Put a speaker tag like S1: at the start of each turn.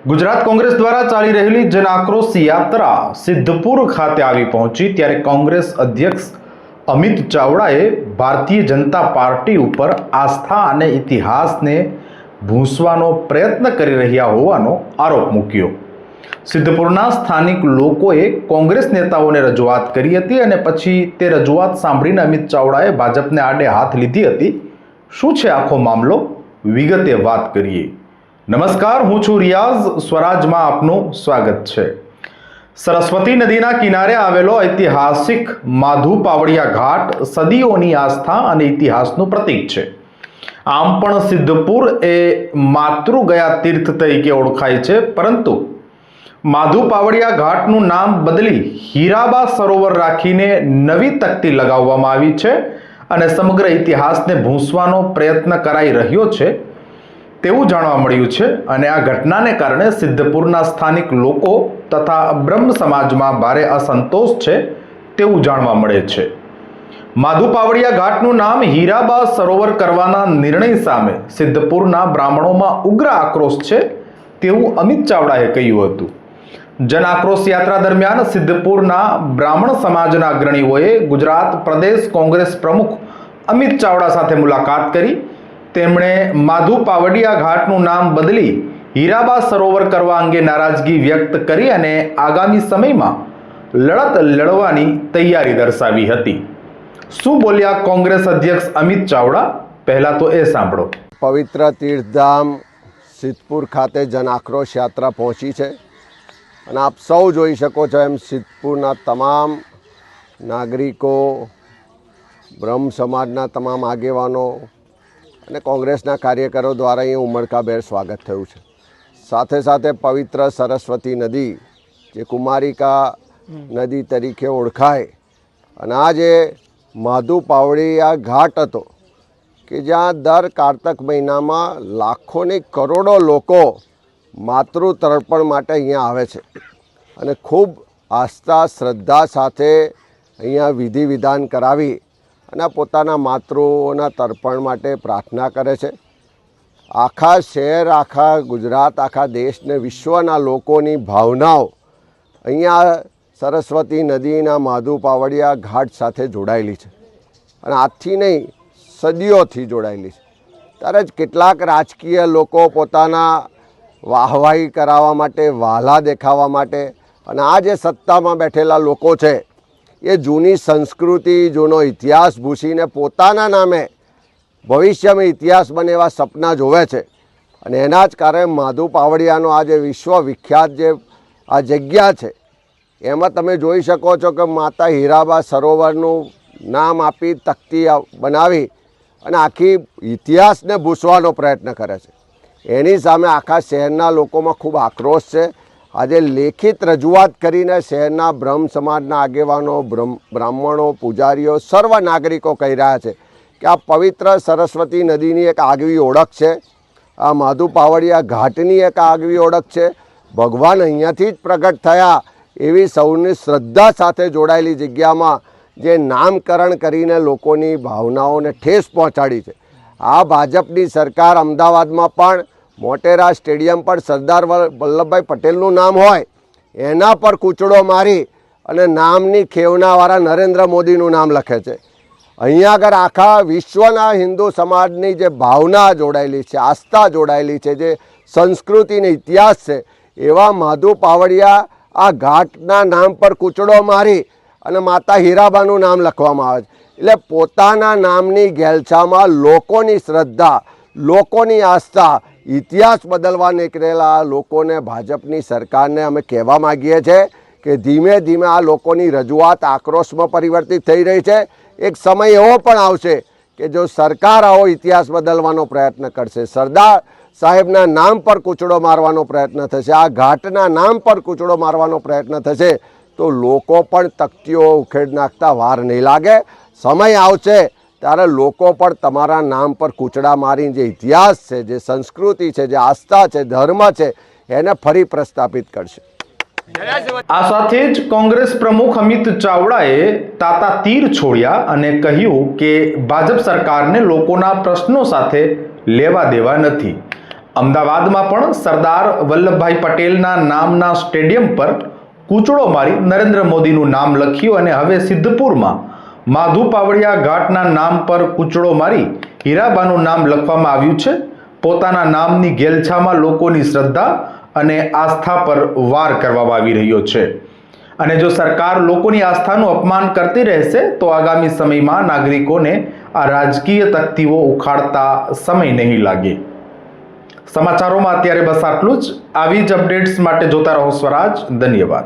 S1: ગુજરાત કોંગ્રેસ દ્વારા ચાલી રહેલી જન આક્રોશ યાત્રા સિદ્ધપુર ખાતે આવી પહોંચી ત્યારે કોંગ્રેસ અધ્યક્ષ અમિત ચાવડાએ ભારતીય જનતા પાર્ટી ઉપર આસ્થા અને ઇતિહાસને ભૂંસવાનો પ્રયત્ન કરી રહ્યા હોવાનો આરોપ મૂક્યો। સિદ્ધપુરના સ્થાનિક લોકોએ કોંગ્રેસ નેતાઓને રજૂઆત કરી હતી અને પછી તે રજૂઆત સાંભળીને અમિત ચાવડાએ ભાજપને આડે હાથ લીધી હતી। શું છે આખો મામલો, વિગતે વાત કરીએ। નમસ્કાર, હું છું રિયાઝ, સ્વરાજમાં આપનું સ્વાગત છે। સરસ્વતી નદીના કિનારે આવેલો ઐતિહાસિક માધુ પાવડિયા ઘાટ સદીઓની આસ્થા અને ઇતિહાસનું પ્રતીક છે। આમ પણ સિદ્ધપુર એ માતૃગયા તીર્થ તરીકે ઓળખાય છે, પરંતુ માધુ પાવડિયા ઘાટનું નામ બદલી હીરાબા સરોવર રાખીને નવી તકતી લગાવવામાં આવી છે અને સમગ્ર ઇતિહાસને ભૂંસવાનો પ્રયત્ન કરાઈ રહ્યો છે તેવું જાણવા મળ્યું છે। અને આ ઘટનાને કારણે સિદ્ધપુરના સ્થાનિક લોકો તથા બ્રહ્મ સમાજમાં ભારે અસંતોષ છે તેવું જાણવા મળે છે। માધુ પાવડિયા ઘાટનું નામ હીરાબા સરોવર કરવાના નિર્ણય સામે સિદ્ધપુરના બ્રાહ્મણોમાં ઉગ્ર આક્રોશ છે તેવું અમિત ચાવડાએ કહ્યું હતું। જન આક્રોશ યાત્રા દરમિયાન સિદ્ધપુરના બ્રાહ્મણ સમાજના અગ્રણીઓએ ગુજરાત પ્રદેશ કોંગ્રેસ પ્રમુખ અમિત ચાવડા સાથે મુલાકાત કરી। તેમણે માધુ પાવડિયા ઘાટનું નામ બદલી હીરાબા સરોવર કરવા અંગે નારાજગી વ્યક્ત કરી અને આગામી સમયમાં લડત લડવાની તૈયારી દર્શાવી હતી। શું બોલ્યા કોંગ્રેસ અધ્યક્ષ અમિત ચાવડા, પહેલા તો એ સાંભળો।
S2: પવિત્ર તીર્થધામ સિદ્ધપુર ખાતે જન આક્રોશ યાત્રા પહોંચી છે અને આપ સૌ જોઈ શકો છો એમ સિદ્ધપુરના તમામ નાગરિકો, બ્રહ્મ સમાજના તમામ આગેવાનો અને કોંગ્રેસના કાર્યકરો દ્વારા અહીં ઉમળકાભેર સ્વાગત થયું છે। સાથે સાથે પવિત્ર સરસ્વતી નદી, જે કુમારિકા નદી તરીકે ઓળખાય, અને આ જે માધુ પાવડિયા ઘાટ હતો કે જ્યાં દર કારતક મહિનામાં લાખોની કરોડો લોકો માતૃ તર્પણ માટે અહીંયા આવે છે અને ખૂબ આસ્થા શ્રદ્ધા સાથે અહીંયા વિધિ વિધાન કરાવી અને પોતાના માતૃઓના તર્પણ માટે પ્રાર્થના કરે છે। આખા શહેર, આખા ગુજરાત, આખા દેશને વિશ્વના લોકોની ભાવનાઓ અહીંયા સરસ્વતી નદીના માધુ પાવડિયા ઘાટ સાથે જોડાયેલી છે અને આજથી નહીં, સદીઓથી જોડાયેલી છે। ત્યારે જ કેટલાક રાજકીય લોકો પોતાના વાહવાહી કરાવવા માટે, વહાલા દેખાવા માટે, અને આ જે સત્તામાં બેઠેલા લોકો છે એ જૂની સંસ્કૃતિ, જૂનો ઇતિહાસ ભૂસીને પોતાના નામે ભવિષ્યમાં ઇતિહાસ બને એવા સપના જોવે છે અને એના જ કારણે માધુ પાવડિયાનો આ જે વિશ્વવિખ્યાત જે આ જગ્યા છે એમાં તમે જોઈ શકો છો કે માતા હીરાબા સરોવરનું નામ આપી તકતી બનાવી અને આખી ઇતિહાસને ભૂસવાનો પ્રયત્ન કરે છે। એની સામે આખા શહેરના લોકોમાં ખૂબ આક્રોશ છે। આજે લેખિત રજૂઆત કરીને શહેરના બ્રહ્મ સમાજના આગેવાનો, બ્રાહ્મણો, પૂજારીઓ, સર્વ નાગરિકો કહી રહ્યા છે કે આ પવિત્ર સરસ્વતી નદીની એક આગવી ઓળખ છે, આ માધુ પાવડિયા ઘાટની એક આગવી ઓળખ છે। ભગવાન અહીંયાથી જ પ્રગટ થયા એવી સૌની શ્રદ્ધા સાથે જોડાયેલી જગ્યામાં જે નામકરણ કરીને લોકોની ભાવનાઓને ઠેસ પહોંચાડી છે। આ ભાજપની સરકાર અમદાવાદમાં પણ મોટેરા સ્ટેડિયમ પર સરદાર વલ્લભભાઈ પટેલનું નામ હોય એના પર કૂચડો મારી અને નામની ખેવનાવાળા નરેન્દ્ર મોદીનું નામ લખે છે। અહીંયા આગળ આખા વિશ્વના હિન્દુ સમાજની જે ભાવના જોડાયેલી છે, આસ્થા જોડાયેલી છે, જે સંસ્કૃતિ અને ઇતિહાસ છે, એવા માધુ પાવડિયા આ ઘાટના નામ પર કૂચડો મારી અને માતા હીરાબાનું નામ લખવામાં આવે છે। એટલે પોતાના નામની ઘેલછામાં લોકોની શ્રદ્ધા, લોકોની આસ્થા, ઇતિહાસ બદલવા નીકળેલા લોકોને, ભાજપની સરકારને અમે કહેવા માગીએ છીએ કે ધીમે ધીમે આ લોકોની રજૂઆત આક્રોશમાં પરિવર્તિત થઈ રહી છે। એક સમય એવો પણ આવશે કે જો સરકાર આવો ઇતિહાસ બદલવાનો પ્રયત્ન કરશે, સરદાર સાહેબના નામ પર કૂચડો મારવાનો પ્રયત્ન થશે, આ ઘાટના નામ પર કૂચડો મારવાનો પ્રયત્ન થશે, તો લોકો પણ તકતીઓ ઉખેડ નાખતા વાર નહીં લાગે। સમય આવશે ત્યારે લોકો પણ તમારા નામ પર કૂચડા મારીને જે ઇતિહાસ છે, જે સંસ્કૃતિ છે, જે આસ્થા છે, ધર્મ છે, એને ફરી પ્રસ્થાપિત કરશે।
S1: આ સાથે જ કોંગ્રેસ પ્રમુખ અમિત ચાવડાએ તાતા તીર છોડ્યા અને કહ્યું કે ભાજપ સરકારને લોકોના પ્રશ્નો સાથે લેવા દેવા નથી। અમદાવાદમાં પણ સરદાર વલ્લભભાઈ પટેલના નામના સ્ટેડિયમ પર કૂચડો મારી નરેન્દ્ર મોદીનું નામ લખ્યું અને હવે સિદ્ધપુરમાં માધુ પાવડિયા ઘાટના નામ પર કૂચડો મારી હીરાબાનું નામ લખવામાં આવ્યું છે. પોતાના નામની ગેલછામાં લોકોની શ્રદ્ધા અને આસ્થા પર વાર કરવામાં આવી રહ્યો છે અને જો સરકાર લોકોની આસ્થાનું અપમાન કરતી રહેશે તો આગામી સમયમાં નાગરિકોને આ રાજકીય તકતીઓ ઉખાડતા સમય નહીં લાગે. સમાચારોમાં અત્યારે બસ આટલું જ. આવી જ અપડેટ્સ માટે જોતા રહો સ્વરાજ. ધન્યવાદ.